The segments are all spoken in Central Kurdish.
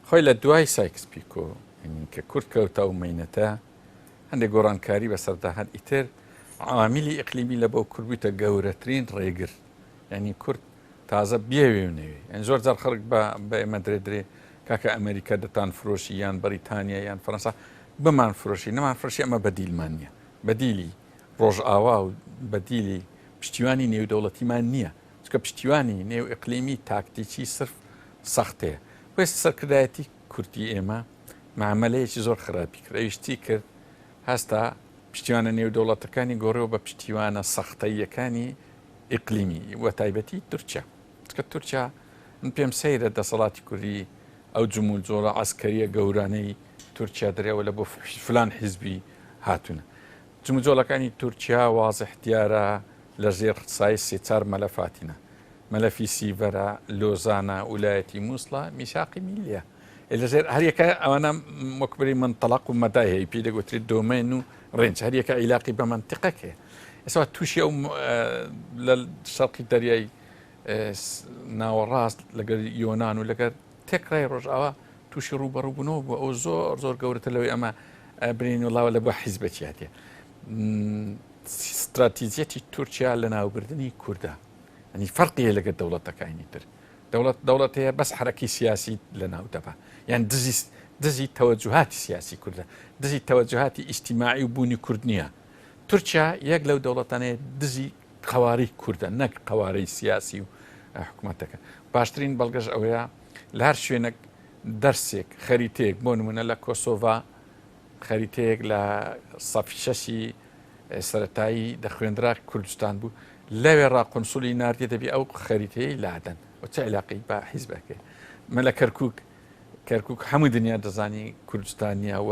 خۆی لە دوای سایکس پیکۆ کە کورد کەوتە و مینەتە هەندێک گۆڕانکاری بەسەرداهات ئیتر عاملی ئیقلیمی لە بۆ کوردبوویتە گەورەترین ڕێگر ینی کورد تازە بێوێنەوێ ئەن زۆر جار خەڵک بە ئێمە درێ کاکە ئەمریکا دەتان فرۆشی یان بەریتانیا یان فەرەنسا بمان فرۆشی نەمان فرۆشی ئەمە بەدیلمان نییە بەدیلی ڕۆژئاوا و بەدیلی پشتیوانی نێودەوڵەتیمان نییە چکە پشتیوانی نێو ئیقلیمی تاکتیکی سرف سەختەیە وێست سەرکردایەتی کورتی ئێمە معاملەیەکی زۆر خراپی کرد ئەویشتی کرد هەستا پشتیوانە نێودەوڵەتەکانی گۆڕەوە بە پشتیوانە سەختەیەکانی ئیقلیمی وە تایبەتی تورکیا چکە تورکیا من پێم سەیرە دەسەڵاتی کوردی ئەو جمول جۆرە عسکەریە گەورانەی تورکیا دەرێەوە لە بۆ فلان حیزبی هاتوونە جموجۆڵەکانی تورکیا وازح دیارە لە ژێر سای سێ4 مەلەفاتینە مەلەفی سیڤەرە لۆزانە وولایەتی مووسڵە میساقی میلیە لەژێر هەریەکە ئەوانە وەکبری منتەڵق و مەدای هەیە پێی دەگوترێت دۆمێن و ڕێنج هەریەکە عیلاقی بە منتیقەکەیە ئێستا تووشی ئەو لە شەرقی دەریای ناوەڕاست لەگەر یۆناان و لەگەر تێکڕای ڕۆژئاوا تووشی ڕوبەڕووبوونەوە بوو ئەو زۆر گەورەتە لەوەی ئەمە برین وڵاوە لە بۆ حیزبەتیاتێ استراتیزیەتی تورکیا لە ناوبردننی کووردە ئەنی فەرقیە لەگەر دەوڵەتەکانی تر دەوڵەت هەیە بەس حرەکی سیاسی لە ناو دەبا یان دزی تەوەجوهاتی سیاسی کووردە دزی تەوەجوهاتی ئیجتیماعی و بوونی کورد نییە تورکیا یەک لەو دەوڵەتانەیە دزی قەوارەی کووردە نەک قەوارەی سیاسی و حکوومەتەکە باشترین بەڵگەش ئەوەیە لە هەر شوێنێک دەرسێک خەریتەیەک بۆ نمونە لە کۆسۆڤا خەریتەیەک لە سەفی شەشی سەرەتایی دەخوێنرا کوردستان بوو لەوێ ڕاقۆنسولی ناردی دەبی ئەو خەریتەیە لادەن و چه علاقی بە حیزبەکەی مە لە کەرکک هەموو دنیا دەزانی کوردستانیە و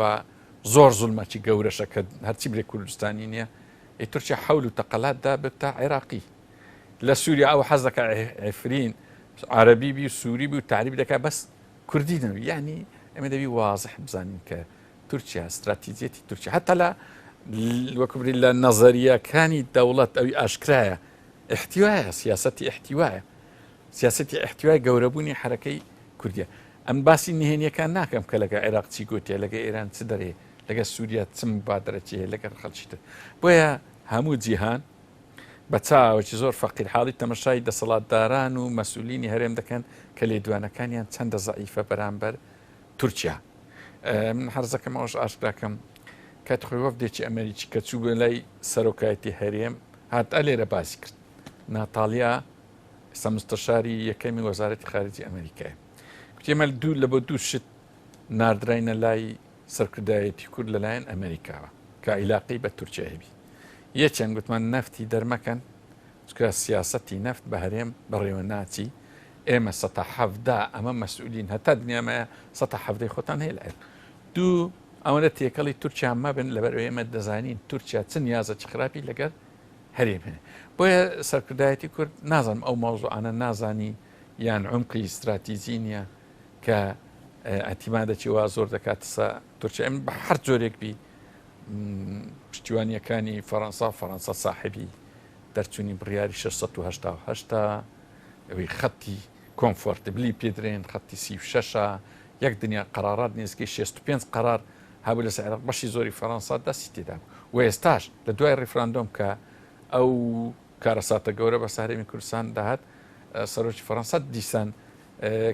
زۆر زوڵمەکی گەورەشە کە هەرچی برێ کوردستانی نییە ئەی تورکیا حەول و تەقەلاتدا بتا عێراقی لە سووریا ئەو حەز دەکە عفرین عەرەبی بی و سووری بی و تعریب دەکات بەس کوردی نەوی یعنی ئەمە دەبی وازح بزانین کە تورکیا استراتیزیەتی تورکیا هەتا لە وەکبری لە نەزەریەکانی دەوڵەت ئەوی ئاشکرایە احتیوایە سیاسەتی احتیوایە سیاسەتی احتیوای گەورەبوونی حرەکەی کوردیە ئەم باسی نهێنیەکان ناکەم کە لەگە عێراق چی گوتیە لەگە ئێران چ دەرێ لەگە سووریا چم بادرەچێ لەگەر خەڵکیتر بۆیە هەموو جیهان بە چاوەکی زۆر فەقیر حاڵی تەمەشای دەسەڵاتداران و مەسئولینی هەرێم دەکەن کە لێدوانەکانیان چەندە زەعیفە بەرامبەر تورکیا من هەرزەکەم ئەوش ئاشکراکەم کات خۆی وەفدێکی ئەمریکی کە چوو بە لای سەرۆکایەتی هەرێم هاتە لێرە باسی کرد ناتالیا ئێستا مستەشاری یەکەمی وەزارەتی خارجی ئەمریکای کوتێمە لە بۆ دوو شت ناردراینە لای سەرکردایەتی کورد لەلایەن ئەمریکاوە کە عیلاقی بە تورکیا هەبی یەکیان گوتمان نەفتی دەرمەکەن چکە سیاسەتی نەفت بە هەرێم بەڕێوە ناچی ئێمە ١٧ ئەمە مەسئولین هەتا دنیامەیە ١٧ خۆتان هەیە لە عێراق دوو ئەوەنە تێکەڵی تورکیا مەبن لەبەر ئێمە دەزانین تورکیا چ نیازە خراپی لەگەر هەرێم هەیە بۆیە سەرکردایەتی کورد نازانم ئەو مەوزوعانە نازانی یان عمقی استراتیزی نییە کە ئەتیمادەکی وا زۆر دەکات تورکیا ئەم بە هەر جۆرێک بی پشتیوانیەکانی فەڕەنسا ساحبی دەرچوونی بڕیاری 688 ئەوەی خەتی کۆمفۆرتبلی پێدرێن خەتی 36 یەک دنیا قەرارات نزیکەی 65 قەرار هەبوو لە عێراق بەشی زۆری فەڕەنسا دەستی تێدا و ئێستاش لە دوای ڕیفراندۆم کە ئەو کارەساتە گەورە بە سارێمی کوردستان داهات سەرۆکی فەڕەنسا دیسان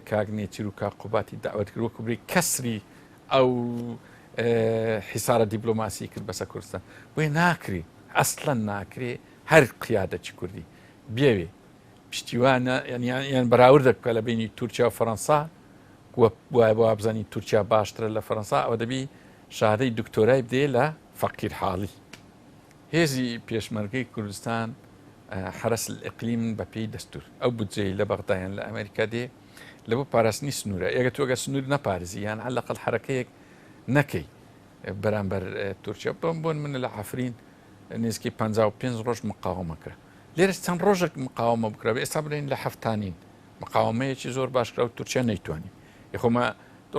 کاگنێچیر و کاقوباتی داوەتکرد وەکو بری کەسری ئەو حیسارە دیبلۆماسی کرد بەسەر کوردستان بۆیە ناکری ئەسڵەن ناکرێ هەر قیادەتی کوردی بێوێ پشتیوانە یان بەراورد دەکە لە بینی تورکیا و فەڕەنسا وایە بۆ بزانین تورکیا باشترە لە فەڕەنسا ئەوە دەبی شادەی دکتۆرای بدێ لە فەقیر حاڵی هێزی پێشمەرگەی کوردستان حرس الإقليم بەپێی دەستور ئەو بودجەی لە بەغدایان لە ئەمریکا دێ لە بۆ پاراستنی سنوورە ئێگە تۆگە سنوور نەپارێزی یان عەلەقەڵ حرەکەیەک نەکەی بەرامبەر تورکیا بۆن من لە عەفرین نزیکەی 55 ڕۆژ مقاومەکرا لێرە چەند ڕۆژێک مقاومە بکرا ئێستا بڵێن لە هەفتانین مقاومەیەکی زۆر باشکرا و تورکیا نەیتوانی یخۆمە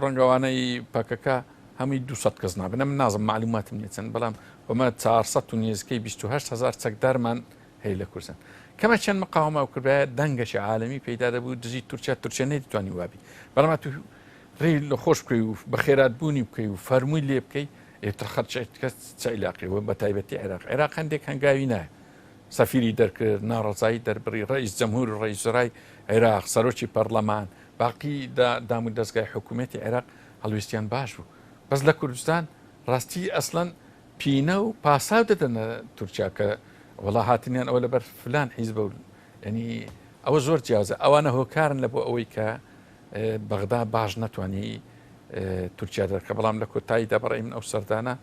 ڕەنگەوانەی پاکەکە هەمووی 200 کەس نابن من نازم معلوماتم نیە چەند بەڵام ئەمە 400 و نزیکەی 28000 چەکدارمان هەیە لە کوردستان کەمە چەند مقاومە و کردایە دەنگەشی عالەمی پەیدا دەبوو دزی تورکیا نەیدەتوانی وابی بەڵام ڕێی لە خۆش بکەی و بە خێرات بوونی بکەی و فەرمووی لێ بکەی ئێتر خەرچکەس چایلاقیەوە بە تایبەتی عێراق هەندێک هەنگاوی نایە سەفیری دەرکرد ناڕەزایی دەربڕی ڕئیس جەمهور و ڕئیسوزرای عێراق سەرۆکی پەرلەمان باقی دام و دەستگای حکوومەتی عێراق هەڵویستیان باش بوو بەس لە کوردستان ڕاستی ئەسڵەن پینە و پاساو دەدەنە تورکیا کە وڵا هاتنیان ئەوە لەبەر فلان حیزبە و ینی ئەوە زۆر جیازە ئەوانە هۆکارن لە بۆ ئەوەی کە بەغدا باش ناتوانانی تورکیا دەکە بەڵام لە کۆتاییدا بەڕێ من ئەو سەردانە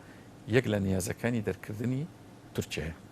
یەک لە نیازەکانی دەرکردنی تورکیایە.